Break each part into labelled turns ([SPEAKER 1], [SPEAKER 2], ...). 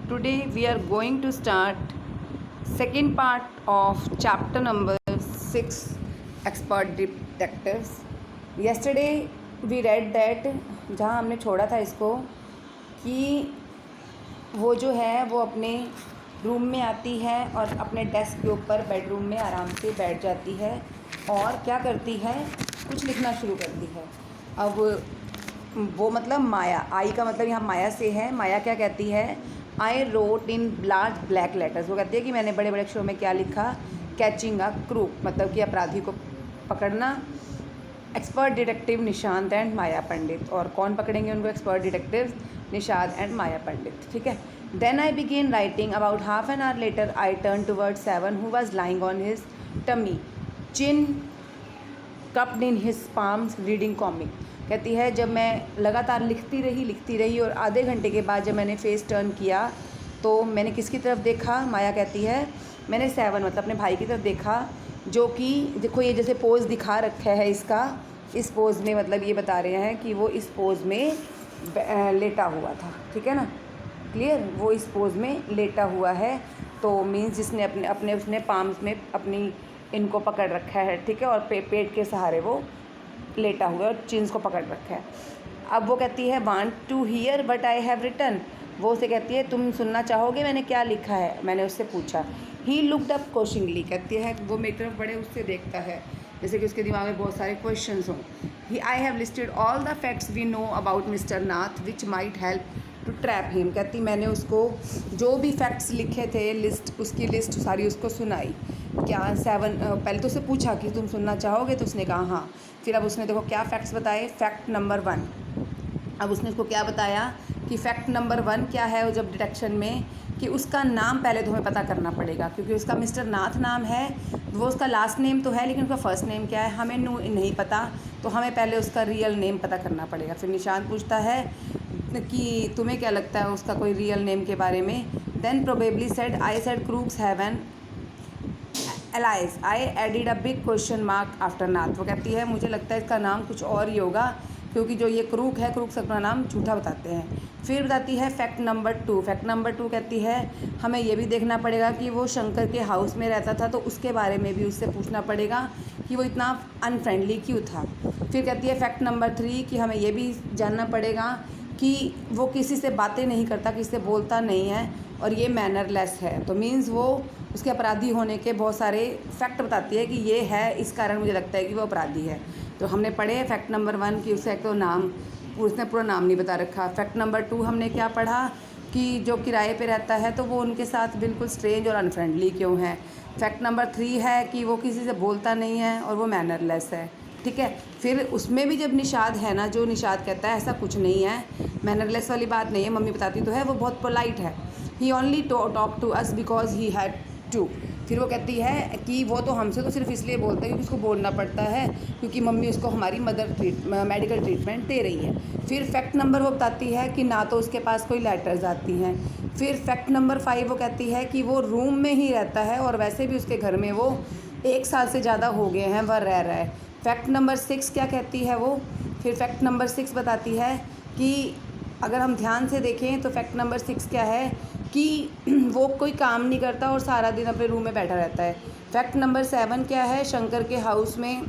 [SPEAKER 1] Today we are going to start second part of chapter number 6, expert detectives. Yesterday we read that जहाँ हमने छोड़ा था इसको कि वो जो है वो अपने रूम में आती है और अपने डेस्क के ऊपर बेडरूम में आराम से बैठ जाती है और क्या करती है, कुछ लिखना शुरू करती है। अब वो मतलब माया, आई का मतलब यहाँ माया से है। माया क्या कहती है, I wrote in large black letters. वो कहती है कि मैंने बड़े बड़े अक्षरों में क्या लिखा, कैचिंग अ क्रूक, मतलब कि अपराधी को पकड़ना। Expert detective Nishant and Maya Pandit. और कौन पकड़ेंगे उनको, expert detective Nishant and Maya Pandit, ठीक है। Then I began writing. About half an hour later I turn toward Seven who was lying on his tummy, chin cupped in his palms, reading comic. कहती है जब मैं लगातार लिखती रही और आधे घंटे के बाद जब मैंने फेस टर्न किया तो मैंने किसकी तरफ देखा, माया कहती है मैंने सेवन मतलब अपने भाई की तरफ देखा, जो कि देखो ये जैसे पोज दिखा रखा है इसका, इस पोज में मतलब ये बता रहे हैं कि वो इस पोज में लेटा हुआ था, ठीक है ना, क्लियर। वो इस पोज में लेटा हुआ है तो मीन्स जिसने अपने उसने पाम्स में अपनी इनको पकड़ रखा है, ठीक है, और पेट के सहारे वो लेटा हुआ है और चिन्स को पकड़ रखा है। अब वो कहती है want to hear but I have written. वो उसे कहती है तुम सुनना चाहोगे मैंने क्या लिखा है, मैंने उससे पूछा। ही लुक्ड अप क्वेश्चनिंगली, कहती है वो मेरी तरफ बड़े उससे देखता है जैसे कि उसके दिमाग में बहुत सारे क्वेश्चंस हों। He I have listed all the facts we know about mister Nath which might help to trap him. कहती मैंने उसको जो भी फैक्ट्स लिखे थे लिस्ट, उसकी लिस्ट सारी उसको सुनाई। क्या सेवन, पहले तो उससे पूछा कि तुम सुनना चाहोगे, तो उसने कहा हाँ। फिर अब उसने देखो क्या फैक्ट्स बताए, फैक्ट नंबर 1। अब उसने उसको क्या बताया कि फैक्ट नंबर 1 क्या है, जब डिटेक्शन में कि उसका नाम पहले तो हमें पता करना पड़ेगा, क्योंकि उसका मिस्टर नाथ नाम है, वो उसका लास्ट नेम तो है लेकिन उसका फर्स्ट नेम क्या है हमें नहीं पता, तो हमें पहले उसका रियल नेम पता करना पड़ेगा। फिर निशांत पूछता है कि तुम्हें क्या लगता है उसका कोई रियल नेम के बारे में। Then probably said I said crooks have an allies, I added a big question mark after Nath. वो कहती है मुझे लगता है इसका नाम कुछ और ही होगा, क्योंकि जो ये क्रूक है, क्रूक से अपना नाम झूठा बताते हैं। फिर बताती है फैक्ट नंबर 2। फैक्ट नंबर 2 कहती है हमें ये भी देखना पड़ेगा कि वो शंकर के हाउस में रहता था, तो उसके बारे में भी उससे पूछना पड़ेगा कि वो इतना अनफ्रेंडली क्यों था। फिर कहती है फैक्ट नंबर 3 कि हमें ये भी जानना पड़ेगा कि वो किसी से बातें नहीं करता, किसी से बोलता नहीं है और ये मैनरलेस है। तो मीन्स वो उसके अपराधी होने के बहुत सारे फैक्ट बताती है कि ये है, इस कारण मुझे लगता है कि वो अपराधी है। तो हमने पढ़े फैक्ट नंबर 1 कि उसे एक तो नाम, उसने पूरा नाम नहीं बता रखा। फैक्ट नंबर 2 हमने क्या पढ़ा कि जो किराए पे रहता है तो वो उनके साथ बिल्कुल स्ट्रेंज और अनफ्रेंडली क्यों है। फैक्ट नंबर 3 है कि वो किसी से बोलता नहीं है और वो मैनरलेस है, ठीक है। फिर उसमें भी जब निषाद है ना, जो निषाद कहता है ऐसा कुछ नहीं है, मैनरलेस वाली बात नहीं है, मम्मी बताती तो है वो बहुत पोलाइट है। He only talk to us because he had to. फिर वो कहती है कि वो तो हमसे तो सिर्फ इसलिए बोलता है क्योंकि उसको बोलना पड़ता है, क्योंकि मम्मी उसको हमारी मेडिकल ट्रीटमेंट दे रही है। फिर फैक्ट नंबर वो बताती है कि ना तो उसके पास कोई लेटर्स आती हैं। फिर फैक्ट नंबर 5 वो कहती है कि वो रूम में ही रहता है और वैसे भी उसके घर में वो 1 साल से ज़्यादा हो गए हैं वह रह रहा है। फैक्ट नंबर 6 क्या कहती है वो, फिर फैक्ट नंबर 6 बताती है कि अगर हम ध्यान से देखें तो फैक्ट नंबर 6 क्या है कि वो कोई काम नहीं करता और सारा दिन अपने रूम में बैठा रहता है। फैक्ट नंबर 7 क्या है, शंकर के हाउस में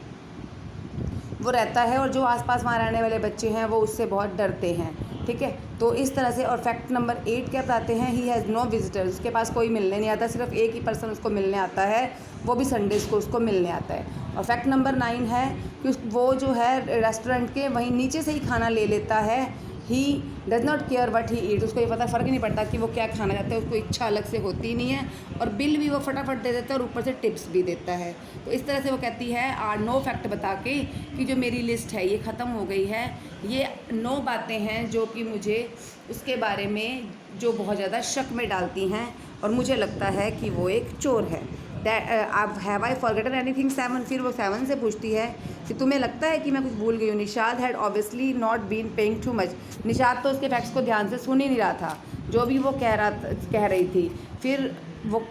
[SPEAKER 1] वो रहता है और जो आसपास वहाँ रहने वाले बच्चे हैं वो उससे बहुत डरते हैं, ठीक है। तो इस तरह से। और फैक्ट नंबर 8 क्या बताते हैं, ही हैज़ नो विजिटर्स, उसके पास कोई मिलने नहीं आता, सिर्फ एक ही पर्सन उसको मिलने आता है, वो भी संडेज़ को उसको मिलने आता है। और फैक्ट नंबर 9 है कि वो जो है रेस्टोरेंट के वहीं नीचे से ही खाना ले लेता है। He does not care what he eat, उसको ये पता फ़र्क ही नहीं पड़ता कि वो क्या खाना चाहता है, उसको इच्छा अलग से होती नहीं है और बिल भी वो फटाफट दे देता है और ऊपर से टिप्स भी देता है। तो इस तरह से वो कहती है 9 फैक्ट बता के कि जो मेरी लिस्ट है ये ख़त्म हो गई है। ये 9 बातें हैं जो कि मुझे उसके बारे में जो बहुत ज़्यादा शक में डालती हैं और मुझे लगता है कि वो एक चोर है। आप हैव आई फॉरगेटन एनीथिंग 7। फिर वो 7 से पूछती है कि तुम्हें लगता है कि मैं कुछ भूल गई हूँ। Nishad had obviously not been paying too much, Nishad तो उसके फैक्ट्स को ध्यान से सुन ही नहीं रहा था जो भी वो कह रही थी। फिर वो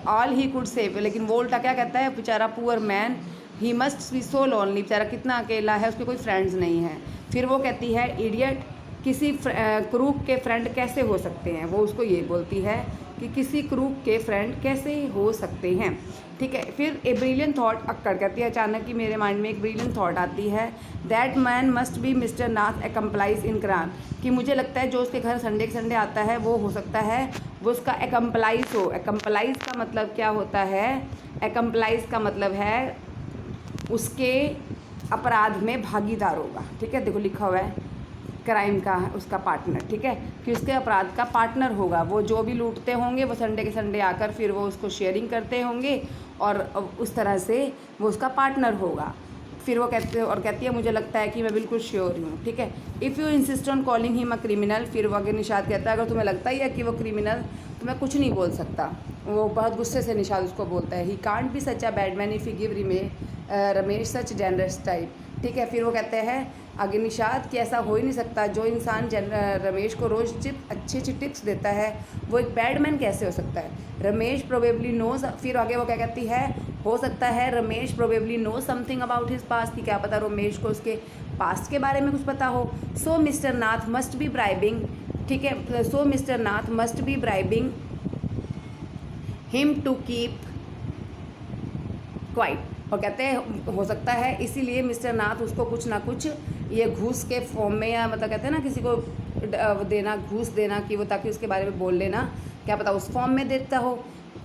[SPEAKER 1] ऑल ही कुड से, लेकिन वो उल्टा क्या कहता है, बेचारा poor man, he must be so lonely, बेचारा कितना अकेला है, उसके कोई फ्रेंड्स नहीं है। फिर वो कहती है इडियट, किसी क्रूक के फ्रेंड कैसे हो सकते हैं, वो उसको ये बोलती है कि किसी क्रूक के फ्रेंड कैसे हो सकते हैं। ठीक है, फिर ए ब्रिलियंट थॉट अक्कर कहती है, अचानक ही मेरे माइंड में एक ब्रिलियंट थॉट आती है, that man must be mister Nath accomplice in crime, कि मुझे लगता है जो उसके घर संडे के संडे आता है वो हो सकता है वो उसका एकम्प्लाइज हो। एकम्प्लाइज का मतलब क्या होता है? एकम्प्लाइज का मतलब है उसके अपराध में भागीदार होगा। ठीक है, देखो लिखा हुआ है क्राइम का उसका पार्टनर। ठीक है, कि उसके अपराध का पार्टनर होगा। वो जो भी लूटते होंगे वो संडे के संडे आकर फिर वो उसको शेयरिंग करते होंगे और उस तरह से वो उसका पार्टनर होगा। फिर वो कहती है मुझे लगता है कि मैं बिल्कुल श्योर हूँ। ठीक है, if you insist on calling him a criminal, फिर वो आगे निशाद कहता है अगर तुम्हें लगता ही है कि वो क्रिमिनल, तो मैं कुछ नहीं बोल सकता। वो बहुत गुस्से से निशाद उसको बोलता है, he can't be such a bad man if you give Ramesh such generous type. ठीक है, फिर वो कहते हैं आगे निशाद कि ऐसा हो ही नहीं सकता, जो इंसान रमेश को रोज़ अच्छी अच्छी टिप्स देता है वो एक बैड मैन कैसे हो सकता है। रमेश प्रोबेबली नोज, फिर आगे वो क्या कहती है, हो सकता है Ramesh probably know something about his past, कि क्या पता रमेश को उसके पास्ट के बारे में कुछ पता हो। So mister Nath must be bribing, ठीक है, so mister Nath must be bribing him to keep quiet, और कहते हैं हो सकता है इसीलिए मिस्टर नाथ उसको कुछ ना कुछ ये घूस के फॉर्म में, या मतलब कहते हैं ना किसी को देना, घूस देना, कि वो ताकि उसके बारे में बोल लेना, क्या पता उस फॉर्म में देता हो।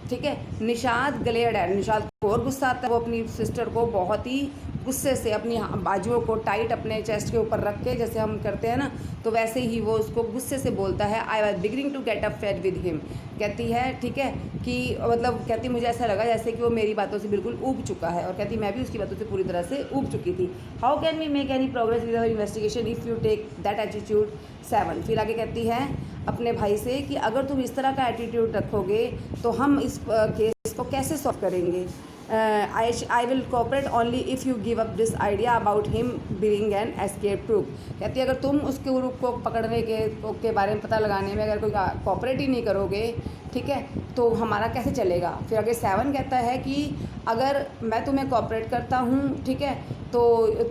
[SPEAKER 1] ठीक है, निशाद ग्लेयर्ड एट, निशाद को और गुस्सा आता है, वो अपनी सिस्टर को बहुत ही गुस्से से अपनी बाजुओं को टाइट अपने चेस्ट के ऊपर रख के, जैसे हम करते हैं ना, तो वैसे ही वो उसको गुस्से से बोलता है, I was beginning to get up fed with him, कहती है ठीक है, कि मतलब कहती मुझे ऐसा लगा जैसे कि वो मेरी बातों से बिल्कुल ऊब चुका है, और कहती मैं भी उसकी बातों से पूरी तरह से ऊब चुकी थी। How can we make any progress with our investigation if you take that attitude 7। फिर आगे कहती है अपने भाई से कि अगर तुम इस तरह का एटीट्यूड रखोगे तो हम इस केस को कैसे सॉल्व करेंगे। I will cooperate only if you give up this idea about him being an escape proof, कहती है अगर तुम उसके ग्रुप को पकड़ने के बारे में पता लगाने में अगर कोई कोऑपरेट ही नहीं करोगे, ठीक है, तो हमारा कैसे चलेगा। फिर आगे 7 कहता है कि अगर मैं तुम्हें कोऑपरेट करता हूँ, ठीक है, तो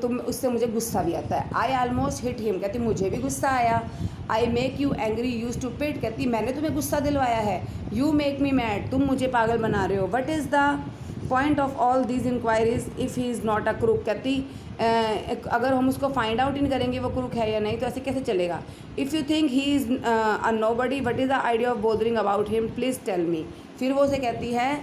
[SPEAKER 1] तुम उससे मुझे गुस्सा भी आता है। आई ऑलमोस्ट हिट हिम, कहती मुझे भी गुस्सा आया। I make you angry you stupid, कहती मैंने तुम्हें गुस्सा दिलवाया है। यू मेक मी मैड, तुम मुझे पागल बना रहे हो। What is the point of all these inquiries if he is not a crook, कहती अगर हम उसको फाइंड आउट ही नहीं करेंगे वो क्रूक है या नहीं तो ऐसे कैसे चलेगा। If you think he is a nobody what is the idea of bothering about him please tell me. फिर वो उसे कहती है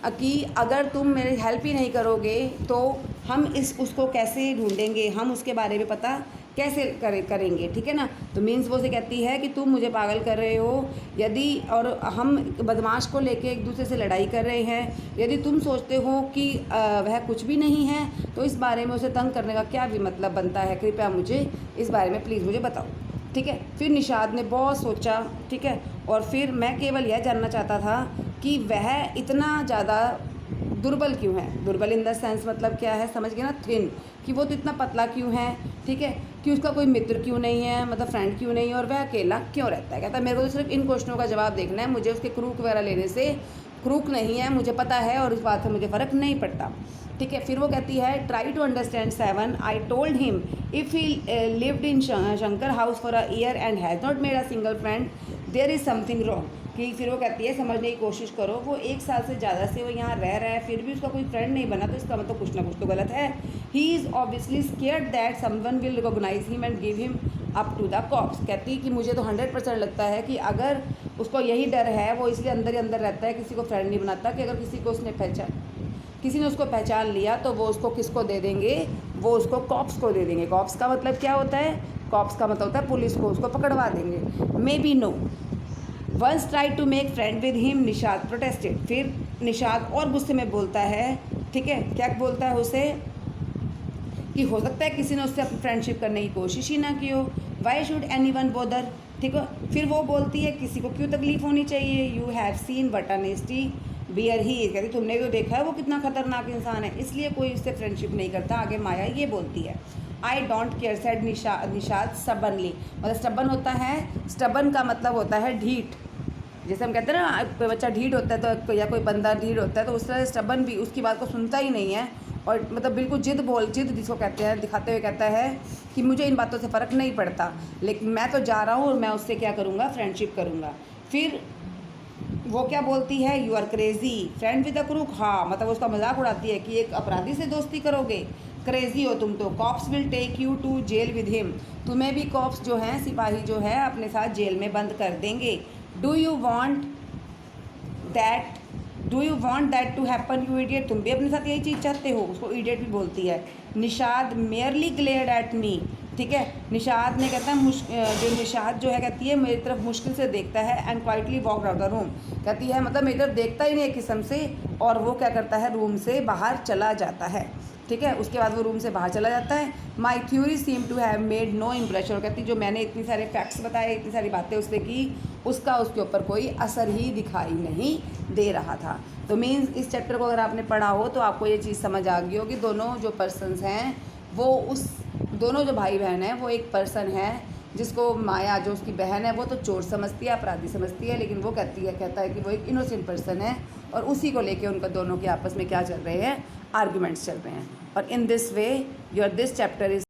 [SPEAKER 1] कि अगर तुम मेरी हेल्प ही नहीं करोगे तो हम उसको कैसे ढूंढेंगे, हम उसके बारे में पता कैसे करेंगे, ठीक है ना। तो मीन्स वो से कहती है कि तुम मुझे पागल कर रहे हो यदि, और हम बदमाश को लेके एक दूसरे से लड़ाई कर रहे हैं, यदि तुम सोचते हो कि वह कुछ भी नहीं है तो इस बारे में उसे तंग करने का क्या भी मतलब बनता है, कृपया मुझे इस बारे में प्लीज़ मुझे बताओ। ठीक है, फिर निशाद ने बहुत सोचा, ठीक है, और फिर मैं केवल यह जानना चाहता था कि वह इतना ज़्यादा दुर्बल क्यों है। दुर्बल इन द सेंस मतलब क्या है, समझ गए ना, थिन, कि वो तो इतना पतला क्यों है, ठीक है, कि उसका कोई मित्र क्यों नहीं है, मतलब फ्रेंड क्यों नहीं है, और वह अकेला क्यों रहता है। कहता है मेरे को तो सिर्फ इन क्वेश्चनों का जवाब देखना है, मुझे उसके क्रूक वगैरह लेने से क्रूक नहीं है, मुझे पता है और इस बात से मुझे फ़र्क नहीं पड़ता। ठीक है, फिर वो कहती है try to understand 7, I told him if he lived in Shankar house for a year and has not made a single friend there is something wrong, कि फिर वो कहती है समझने की कोशिश करो, वो 1 साल से ज़्यादा से वो यहाँ रह रहा है फिर भी उसका कोई फ्रेंड नहीं बना, तो इसका मतलब कुछ ना कुछ तो गलत है। He is obviously scared that someone will recognise him and give him up to the cops, कहती कि मुझे तो 100% लगता है कि अगर उसको यही डर है, वो इसलिए अंदर ही अंदर रहता है, किसी को फ्रेंड नहीं बनाता, कि अगर किसी ने उसको पहचान लिया तो वो उसको किसको दे देंगे, वो उसको कॉप्स को दे देंगे। कॉप्स का मतलब क्या होता है, कॉप्स का मतलब होता है पुलिस को, उसको पकड़वा देंगे। Maybe no once try to make friend with him, Nishad protested, फिर निशाद और गुस्से में बोलता है, ठीक है, क्या बोलता है उसे, कि हो सकता है किसी ने उससे अपनी फ्रेंडशिप करने की कोशिश ही ना की हो। Why should any one bother, ठीक है, फिर वो बोलती है किसी को क्यों तकलीफ़ होनी चाहिए। You have seen what honesty bear he, कहती तुमने भी तो देखा है वो कितना खतरनाक इंसान है, इसलिए कोई उससे फ्रेंडशिप नहीं करता। आगे माया ये बोलती है I don't care said Nishad stubbornly, मतलब स्टबन होता है, स्टबन का मतलब होता है ढीठ, जैसे हम कहते हैं ना कोई बच्चा ढीठ होता है तो या कोई बंदा ढीठ होता है, तो उस तरह स्टबन भी उसकी बात को सुनता ही नहीं है और मतलब बिल्कुल जिद जिसको कहते हैं दिखाते हुए कहता है कि मुझे इन बातों से फ़र्क नहीं पड़ता, लेकिन मैं तो जा रहा हूँ और मैं उससे क्या करूँगा, फ्रेंडशिप करूँगा। फिर वो क्या बोलती है, you are crazy friend with a crook. हाँ, मतलब उसका मजाक उड़ाती है कि एक अपराधी से दोस्ती करोगे, क्रेज़ी हो तुम तो। Cops will take you to jail with him, तुम्हें भी कॉप्स जो हैं, सिपाही जो है, अपने साथ जेल में बंद कर देंगे। Do you want that to happen you idiot, तुम भी अपने साथ यही चीज़ चाहते हो, उसको इडियट भी बोलती है। Nishad merely glared at me, ठीक है, निशाद ने कहता है जो निशाद जो है कहती है मेरी तरफ मुश्किल से देखता है and quietly walk out the room, कहती है मतलब मेरी तरफ देखता ही नहीं एक किस्म से, और वो क्या करता है, रूम से बाहर चला जाता है, ठीक है। उसके बाद वो रूम से बाहर चला जाता है। My theory seem to have made no impression, और कहती जो मैंने इतनी सारे फैक्ट्स बताए, इतनी सारी बातें उससे की, उसका उसके ऊपर कोई असर ही दिखाई नहीं दे रहा था। तो मीन्स इस चैप्टर को अगर आपने पढ़ा हो तो आपको ये चीज़ समझ आ गई हो कि दोनों जो पर्सनस हैं वो दोनों जो भाई बहन हैं वो एक पर्सन है जिसको माया जो उसकी बहन है वो तो चोर समझती है, अपराधी समझती है, लेकिन वो कहता है कि वो एक इनोसेंट पर्सन है, और उसी को लेके उनका दोनों के आपस में क्या चल रहे हैं, आर्ग्यूमेंट्स चल रहे हैं। और in this way this chapter is